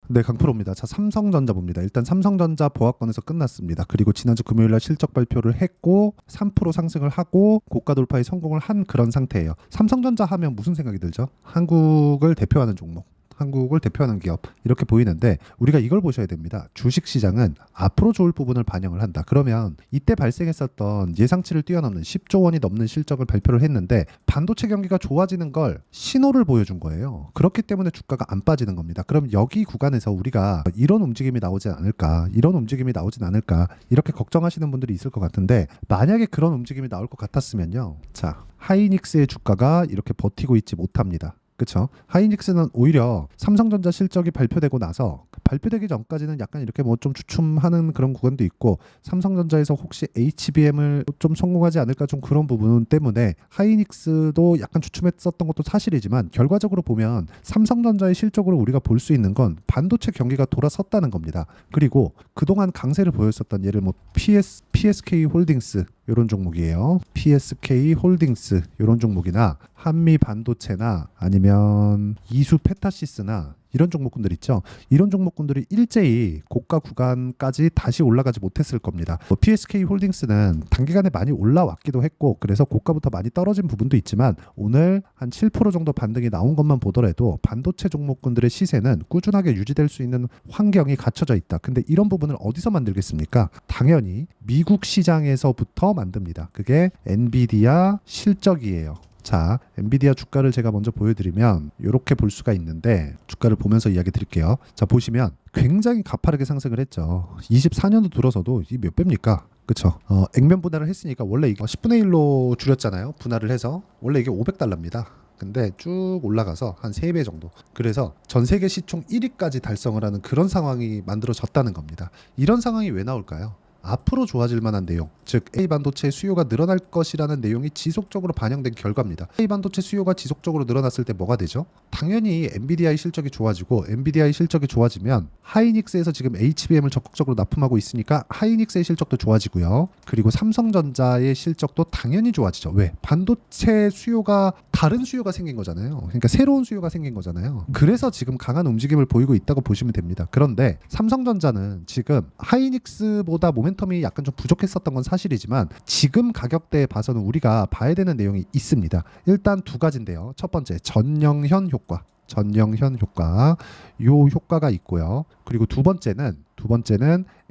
네, 강프로입니다. 자, 삼성전자 봅니다. 일단 삼성전자 보합권에서 끝났습니다. 그리고 지난주 금요일 날 실적 발표를 했고 3% 상승을 하고 고가 돌파에 성공을 한 그런 상태예요. 삼성전자 하면 무슨 생각이 들죠? 한국을 대표하는 종목. 한국을 대표하는 기업 이렇게 보이는데 우리가 이걸 보셔야 됩니다. 주식시장은 앞으로 좋을 부분을 반영을 한다. 그러면 이때 발생했었던 예상치를 뛰어넘는 10조 원이 넘는 실적을 발표를 했는데 반도체 경기가 좋아지는 걸 신호를 보여준 거예요. 그렇기 때문에 주가가 안 빠지는 겁니다. 그럼 여기 구간에서 우리가 이런 움직임이 나오지 않을까, 이런 움직임이 나오진 않을까 이렇게 걱정하시는 분들이 있을 것 같은데 만약에 그런 움직임이 나올 것 같았으면요. 자, 하이닉스의 주가가 이렇게 버티고 있지 못합니다. 그렇죠. 하이닉스는 오히려 삼성전자 실적이 발표되고 나서 발표되기 전까지는 약간 이렇게 뭐 좀 주춤하는 그런 구간도 있고 삼성전자에서 혹시 HBM을 좀 성공하지 않을까 좀 그런 부분 때문에 하이닉스도 약간 주춤했었던 것도 사실이지만 결과적으로 보면 삼성전자의 실적으로 우리가 볼 수 있는 건 반도체 경기가 돌아섰다는 겁니다. 그리고 그동안 강세를 보였었던 예를 뭐 PSK 홀딩스 이런 종목이에요. PSK 홀딩스 이런 종목이나 한미 반도체나 아니면 이수 페타시스나 이런 종목군들 있죠. 이런 종목군들이 일제히 고가 구간까지 다시 올라가지 못했을 겁니다. 뭐 PSK 홀딩스는 단기간에 많이 올라왔기도 했고 그래서 고가부터 많이 떨어진 부분도 있지만 오늘 한 7% 정도 반등이 나온 것만 보더라도 반도체 종목군들의 시세는 꾸준하게 유지될 수 있는 환경이 갖춰져 있다. 근데 이런 부분을 어디서 만들겠습니까? 당연히 미국 시장에서부터 만듭니다. 그게 엔비디아 실적이에요. 자, 엔비디아 주가를 제가 먼저 보여드리면 이렇게 볼 수가 있는데 주가를 보면서 이야기 드릴게요. 자, 보시면 굉장히 가파르게 상승을 했죠. 24년도 들어서도 이 몇 배입니까? 그쵸? 액면 분할을 했으니까 원래 이거 10분의 1로 줄였잖아요. 분할을 해서 원래 이게 500달러입니다. 근데 쭉 올라가서 한 3배 정도. 그래서 전 세계 시총 1위까지 달성을 하는 그런 상황이 만들어졌다는 겁니다. 이런 상황이 왜 나올까요? 앞으로 좋아질 만한 내용, 즉 A 반도체 수요가 늘어날 것이라는 내용이 지속적으로 반영된 결과입니다. A 반도체 수요가 지속적으로 늘어났을 때 뭐가 되죠? 당연히 엔비디아의 실적이 좋아지고 엔비디아의 실적이 좋아지면 하이닉스에서 지금 HBM을 적극적으로 납품하고 있으니까 하이닉스의 실적도 좋아지고요. 그리고 삼성전자의 실적도 당연히 좋아지죠. 왜? 반도체 수요가 다른 수요가 생긴 거잖아요. 그러니까 새로운 수요가 생긴 거잖아요. 그래서 지금 강한 움직임을 보이고 있다고 보시면 됩니다. 그런데 삼성전자는 지금 하이닉스보다 모멘텀이 약간 좀 부족했었던 건 사실이지만 지금 가격대에 봐서는 우리가 봐야 되는 내용이 있습니다. 일단 두 가지인데요. 첫 번째, 전영현 효과. 전영현 효과. 요 효과가 있고요. 그리고 두 번째는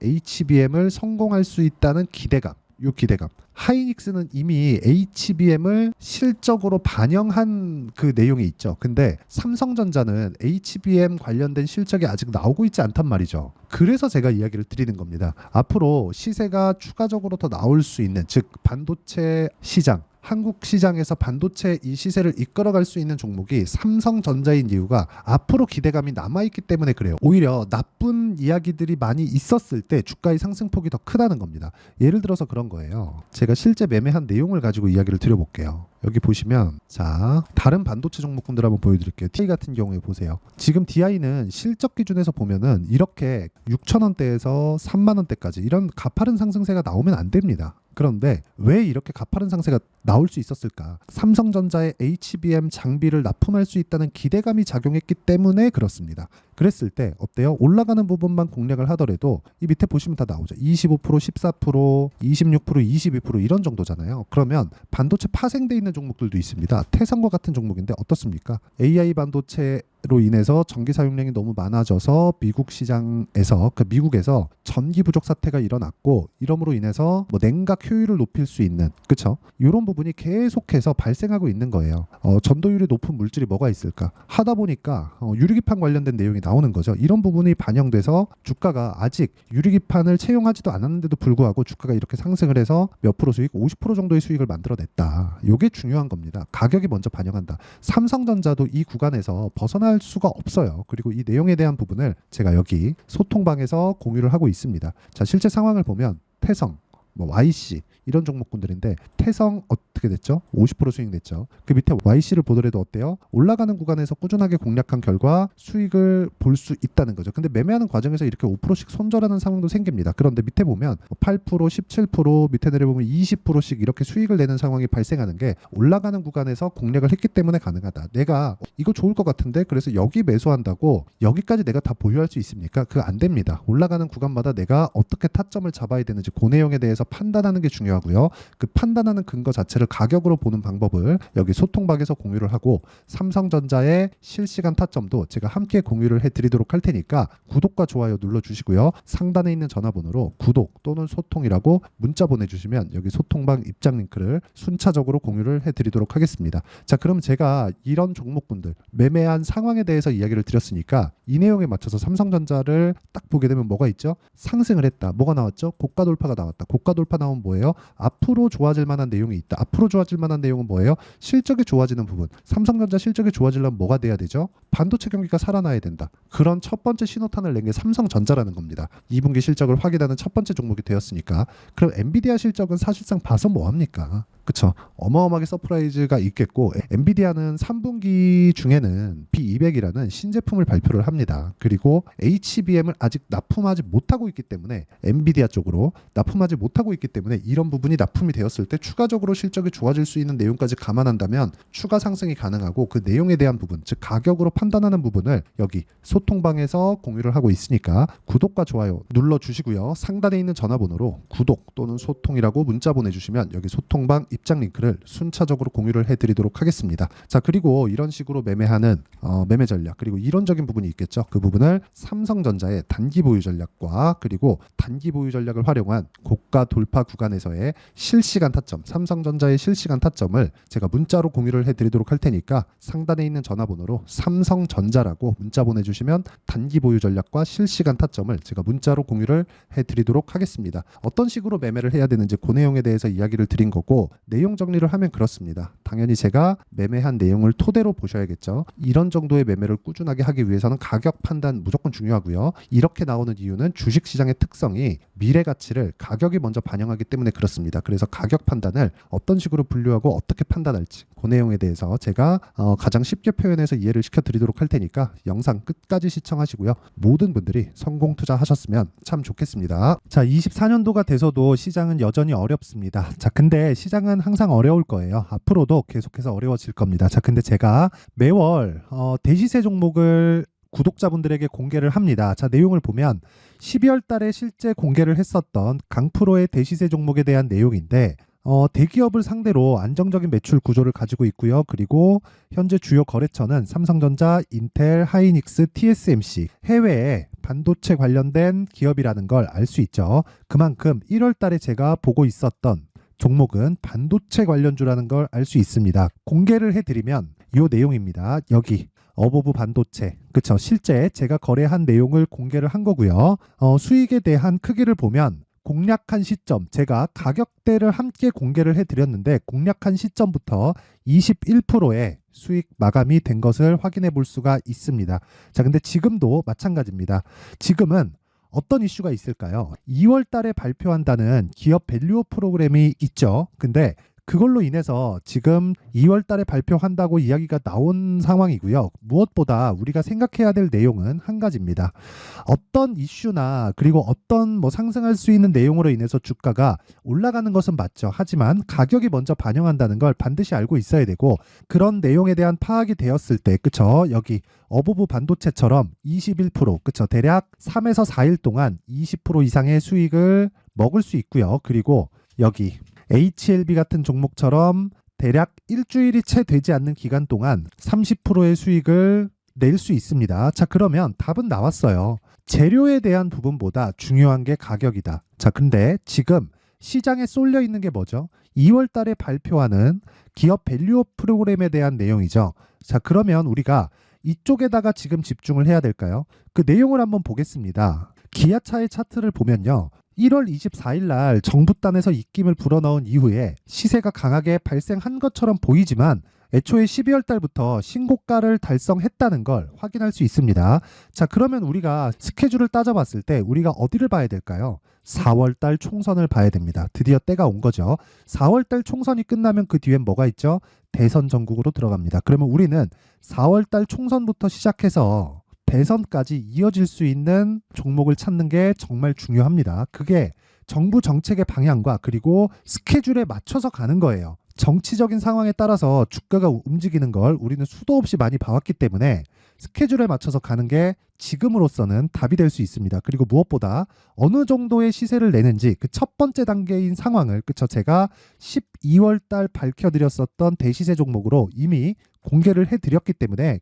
HBM을 성공할 수 있다는 기대감. 요 기대감. 하이닉스는 이미 HBM을 실적으로 반영한 그 내용이 있죠. 근데 삼성전자는 HBM 관련된 실적이 아직 나오고 있지 않단 말이죠. 그래서 제가 이야기를 드리는 겁니다. 앞으로 시세가 추가적으로 더 나올 수 있는, 즉 반도체 시장, 한국 시장에서 반도체 이 시세를 이끌어갈 수 있는 종목이 삼성전자인 이유가 앞으로 기대감이 남아있기 때문에 그래요. 오히려 나쁜 이야기들이 많이 있었을 때 주가의 상승폭이 더 크다는 겁니다. 예를 들어서 그런 거예요. 제가 실제 매매한 내용을 가지고 이야기를 드려볼게요. 여기 보시면 자, 다른 반도체 종목군들 한번 보여드릴게요. TI 같은 경우에 보세요. 지금 DI는 실적 기준에서 보면은 이렇게 6,000원대에서 3만원대까지 이런 가파른 상승세가 나오면 안 됩니다. 그런데 왜 이렇게 가파른 상승세가 나올 수 있었을까? 삼성전자의 HBM 장비를 납품할 수 있다는 기대감이 작용했기 때문에 그렇습니다. 그랬을 때 어때요? 올라가는 부분만 공략을 하더라도 이 밑에 보시면 다 나오죠. 25%, 14%, 26%, 22% 이런 정도잖아요. 그러면 반도체 파생돼 있는 종목들도 있습니다. 태성과 같은 종목인데 어떻습니까? AI 반도체로 인해서 전기 사용량이 너무 많아져서 미국 시장에서 미국에서 전기 부족 사태가 일어났고 이러므로 인해서 뭐 냉각 효율을 높일 수 있는 그쵸? 이런 부분이 계속해서 발생하고 있는 거예요. 전도율이 높은 물질이 뭐가 있을까? 하다 보니까 유리기판 관련된 내용이 나오는 거죠. 이런 부분이 반영돼서 주가가 아직 유리기판을 채용하지도 않았는데도 불구하고 주가가 이렇게 상승을 해서 몇 프로 수익? 50% 정도의 수익을 만들어냈다. 이게 중요한 겁니다. 가격이 먼저 반영한다. 삼성전자도 이 구간에서 벗어날 수가 없어요. 그리고 이 내용에 대한 부분을 제가 여기 소통방에서 공유를 하고 있습니다. 자, 실제 상황을 보면 태성, 뭐 YC 이런 종목군들인데 태성 어떻게 됐죠? 50% 수익 냈죠. 그 밑에 YC를 보더라도 어때요? 올라가는 구간에서 꾸준하게 공략한 결과 수익을 볼 수 있다는 거죠. 근데 매매하는 과정에서 이렇게 5%씩 손절하는 상황도 생깁니다. 그런데 밑에 보면 8%, 17%, 밑에 내려보면 20%씩 이렇게 수익을 내는 상황이 발생하는 게 올라가는 구간에서 공략을 했기 때문에 가능하다. 내가 이거 좋을 것 같은데 그래서 여기 매수한다고 여기까지 내가 다 보유할 수 있습니까? 그거 안 됩니다. 올라가는 구간마다 내가 어떻게 타점을 잡아야 되는지 그 내용에 대해서 판단하는 게 중요하고요. 그 판단하는 근거 자체를 가격으로 보는 방법을 여기 소통방에서 공유를 하고 삼성전자의 실시간 타점도 제가 함께 공유를 해드리도록 할 테니까 구독과 좋아요 눌러주시고요. 상단에 있는 전화번호로 구독 또는 소통이라고 문자 보내주시면 여기 소통방 입장 링크를 순차적으로 공유를 해드리도록 하겠습니다. 자, 그럼 제가 이런 종목군들 매매한 상황에 대해서 이야기를 드렸으니까 이 내용에 맞춰서 삼성전자를 딱 보게 되면 뭐가 있죠? 상승을 했다. 뭐가 나왔죠? 고가 돌파가 나왔다. 고가 돌파 나온 뭐예요? 앞으로 좋아질 만한 내용이 있다. 앞으로 좋아질 만한 내용은 뭐예요? 실적이 좋아지는 부분. 삼성전자 실적이 좋아지려면 뭐가 돼야 되죠? 반도체 경기가 살아나야 된다. 그런 첫 번째 신호탄을 낸 게 삼성전자라는 겁니다. 2분기 실적을 확인하는 첫 번째 종목이 되었으니까. 그럼 엔비디아 실적은 사실상 봐서 뭐합니까? 그쵸? 어마어마하게 서프라이즈가 있겠고 엔비디아는 3분기 중에는 B200이라는 신제품을 발표를 합니다. 그리고 HBM을 아직 납품하지 못하고 있기 때문에 엔비디아 쪽으로 납품하지 못하고 있기 때문에 이런 부분이 납품이 되었을 때 추가적으로 실적이 좋아질 수 있는 내용까지 감안한다면 추가 상승이 가능하고 그 내용에 대한 부분, 즉 가격으로 판단하는 부분을 여기 소통방에서 공유를 하고 있으니까 구독과 좋아요 눌러주시고요. 상단에 있는 전화번호로 구독 또는 소통이라고 문자 보내주시면 여기 소통방 입장 링크를 순차적으로 공유를 해드리도록 하겠습니다. 자, 그리고 이런 식으로 매매하는 매매 전략 그리고 이론적인 부분이 있겠죠. 그 부분을 삼성전자의 단기 보유 전략과 그리고 단기 보유 전략을 활용한 고가 돌파 구간에서의 실시간 타점, 삼성전자의 실시간 타점을 제가 문자로 공유를 해드리도록 할 테니까 상단에 있는 전화번호로 삼성전자라고 문자 보내주시면 단기 보유 전략과 실시간 타점을 제가 문자로 공유를 해드리도록 하겠습니다. 어떤 식으로 매매를 해야 되는지 그 내용에 대해서 이야기를 드린 거고 내용 정리를 하면 그렇습니다. 당연히 제가 매매한 내용을 토대로 보셔야겠죠. 이런 정도의 매매를 꾸준하게 하기 위해서는 가격 판단 무조건 중요하고요. 이렇게 나오는 이유는 주식시장의 특성이 미래 가치를 가격이 먼저 반영하기 때문에 그렇습니다. 그래서 가격 판단을 어떤 식으로 분류하고 어떻게 판단할지 그 내용에 대해서 제가 가장 쉽게 표현해서 이해를 시켜드리도록 할 테니까 영상 끝까지 시청하시고요. 모든 분들이 성공 투자하셨으면 참 좋겠습니다. 자, 24년도가 돼서도 시장은 여전히 어렵습니다. 자, 근데 시장은 항상 어려울 거예요. 앞으로도 계속해서 어려워질 겁니다. 자, 근데 제가 매월 대시세 종목을 구독자분들에게 공개를 합니다. 자, 내용을 보면 12월 달에 실제 공개를 했었던 강프로의 대시세 종목에 대한 내용인데 대기업을 상대로 안정적인 매출 구조를 가지고 있고요. 그리고 현재 주요 거래처는 삼성전자, 인텔, 하이닉스, TSMC, 해외에 반도체 관련된 기업이라는 걸 알 수 있죠. 그만큼 1월 달에 제가 보고 있었던 종목은 반도체 관련주라는 걸 알 수 있습니다. 공개를 해드리면 이 내용입니다. 여기 어보브 반도체, 그쵸? 실제 제가 거래한 내용을 공개를 한 거고요. 수익에 대한 크기를 보면 공략한 시점, 제가 가격대를 함께 공개를 해드렸는데 공략한 시점부터 21%의 수익 마감이 된 것을 확인해 볼 수가 있습니다. 자, 근데 지금도 마찬가지입니다. 지금은 어떤 이슈가 있을까요? 2월 달에 발표한다는 기업 밸류업 프로그램이 있죠. 근데 그걸로 인해서 지금 2월 달에 발표한다고 이야기가 나온 상황이고요. 무엇보다 우리가 생각해야 될 내용은 한 가지입니다. 어떤 이슈나 그리고 어떤 상승할 수 있는 내용으로 인해서 주가가 올라가는 것은 맞죠. 하지만 가격이 먼저 반영한다는 걸 반드시 알고 있어야 되고 그런 내용에 대한 파악이 되었을 때 그쵸? 여기 어보브 반도체처럼 21% 그쵸? 대략 3에서 4일 동안 20% 이상의 수익을 먹을 수 있고요. 그리고 여기 HLB 같은 종목처럼 대략 일주일이 채 되지 않는 기간 동안 30%의 수익을 낼 수 있습니다. 자, 그러면 답은 나왔어요. 재료에 대한 부분보다 중요한 게 가격이다. 자, 근데 지금 시장에 쏠려 있는 게 뭐죠? 2월 달에 발표하는 기업 밸류업 프로그램에 대한 내용이죠. 자, 그러면 우리가 이쪽에다가 지금 집중을 해야 될까요? 그 내용을 한번 보겠습니다. 기아차의 차트를 보면요. 1월 24일 날 정부단에서 입김을 불어넣은 이후에 시세가 강하게 발생한 것처럼 보이지만 애초에 12월 달부터 신고가를 달성했다는 걸 확인할 수 있습니다. 자, 그러면 우리가 스케줄을 따져봤을 때 우리가 어디를 봐야 될까요? 4월 달 총선을 봐야 됩니다. 드디어 때가 온 거죠. 4월 달 총선이 끝나면 그 뒤엔 뭐가 있죠? 대선 전국으로 들어갑니다. 그러면 우리는 4월 달 총선부터 시작해서 대선까지 이어질 수 있는 종목을 찾는 게 정말 중요합니다. 그게 정부 정책의 방향과 그리고 스케줄에 맞춰서 가는 거예요. 정치적인 상황에 따라서 주가가 움직이는 걸 우리는 수도 없이 많이 봐왔기 때문에 스케줄에 맞춰서 가는 게 지금으로서는 답이 될 수 있습니다. 그리고 무엇보다 어느 정도의 시세를 내는지 그 첫 번째 단계인 상황을 제가 12월 달 밝혀드렸었던 대시세 종목으로 이미 공개를 해드렸기 때문에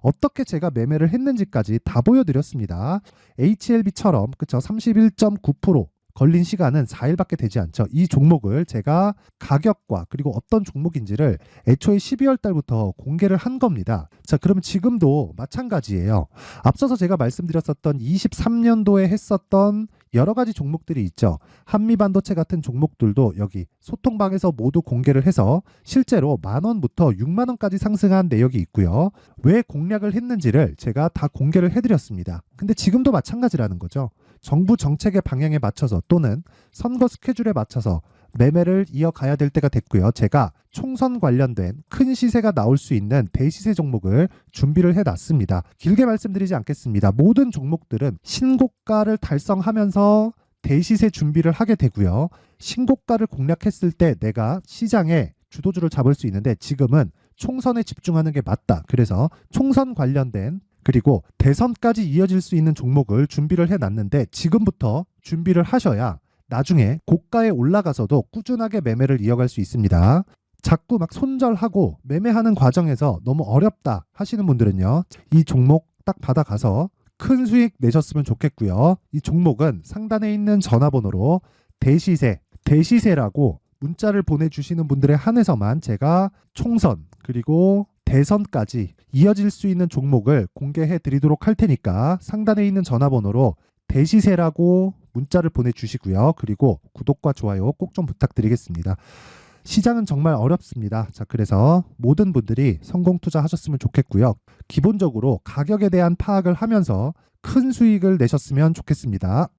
어떻게 제가 매매를 했는지까지 다 보여드렸습니다. HLB처럼 31.9% 걸린 시간은 4일밖에 되지 않죠. 이 종목을 제가 가격과 그리고 어떤 종목인지를 애초에 12월 달부터 공개를 한 겁니다. 자, 그러면 지금도 마찬가지예요. 앞서서 제가 말씀드렸었던 23년도에 했었던 여러 가지 종목들이 있죠. 한미반도체 같은 종목들도 여기 소통방에서 모두 공개를 해서 실제로 10,000원부터 60,000원까지 상승한 내역이 있고요. 왜 공략을 했는지를 제가 다 공개를 해드렸습니다. 근데 지금도 마찬가지라는 거죠. 정부 정책의 방향에 맞춰서 또는 선거 스케줄에 맞춰서 매매를 이어가야 될 때가 됐고요. 제가 총선 관련된 큰 시세가 나올 수 있는 대시세 종목을 준비를 해놨습니다. 길게 말씀드리지 않겠습니다. 모든 종목들은 신고가를 달성하면서 대시세 준비를 하게 되고요. 신고가를 공략했을 때 내가 시장에 주도주를 잡을 수 있는데 지금은 총선에 집중하는 게 맞다. 그래서 총선 관련된 그리고 대선까지 이어질 수 있는 종목을 준비를 해놨는데 지금부터 준비를 하셔야 나중에 고가에 올라가서도 꾸준하게 매매를 이어갈 수 있습니다. 자꾸 막 손절하고 매매하는 과정에서 너무 어렵다 하시는 분들은요. 이 종목 딱 받아가서 큰 수익 내셨으면 좋겠고요. 이 종목은 상단에 있는 전화번호로 대시세라고 문자를 보내주시는 분들에 한해서만 제가 총선 그리고 대선까지 이어질 수 있는 종목을 공개해 드리도록 할 테니까 상단에 있는 전화번호로 대시세라고 문자를 보내주시고요. 그리고 구독과 좋아요 꼭 좀 부탁드리겠습니다. 시장은 정말 어렵습니다. 자, 그래서 모든 분들이 성공 투자하셨으면 좋겠고요. 기본적으로 가격에 대한 파악을 하면서 큰 수익을 내셨으면 좋겠습니다.